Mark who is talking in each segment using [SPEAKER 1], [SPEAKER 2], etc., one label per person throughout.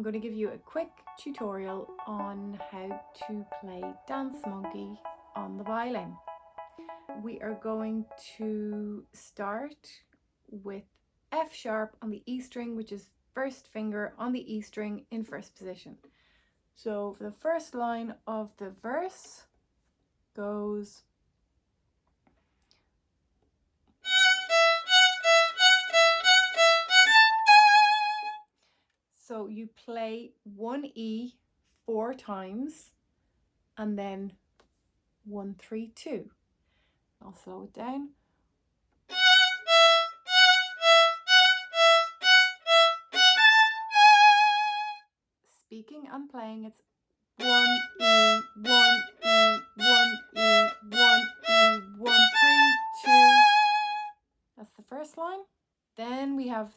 [SPEAKER 1] I'm going to give you a quick tutorial on how to play Dance Monkey on the violin. We are going to start with F sharp on the E string, which is first finger on the E string in first position. So for the first line of the verse goes so you play one E 4 times and then 1, 3, 2. I'll slow it down. Speaking and playing, it's 1 E, 1 E, 1 E, 1 E, 1, 3, 2. That's the first line. Then we have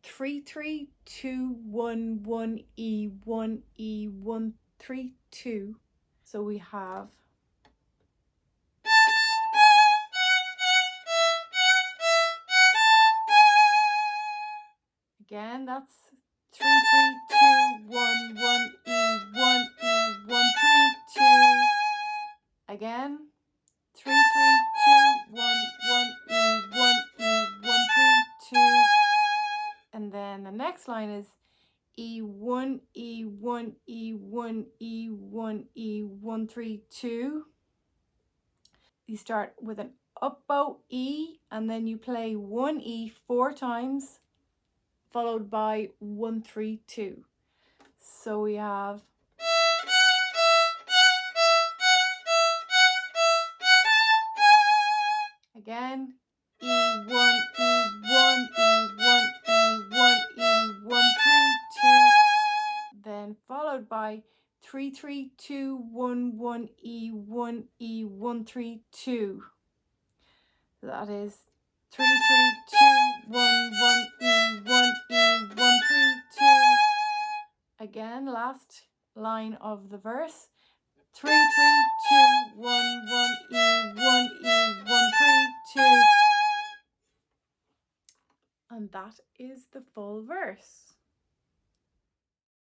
[SPEAKER 1] 3, 3, 2, 1, 1 E, 1 E, 1, 3, 2. So we have again, that's 3, 3, 2, 1, 1 E, 1 E, 1, 3, 2. Again, 3, 3, 2, 1, 1 E, 1 E, 1, 3, 2. And then the next line is E, 1 E, 1 E, 1 E, 1 E, 1, 3, 2. You start with an up bow E and then you play 1 E 4 times, followed by 1, 3, 2. So we have again E, 1 E, 1 E, 1 E, 1 E, 1, 3, 2. Then followed by 3, 3, 2, 1, 1 E, 1 E, 1, 3, 2. So that is 3, 3, 2, 1, 1 E, 1 E, 1, 3, 2. Again, last line of the verse. 3, 3, 2, 1, 1 E, 1 E, 1, 3, 2. And that is the full verse.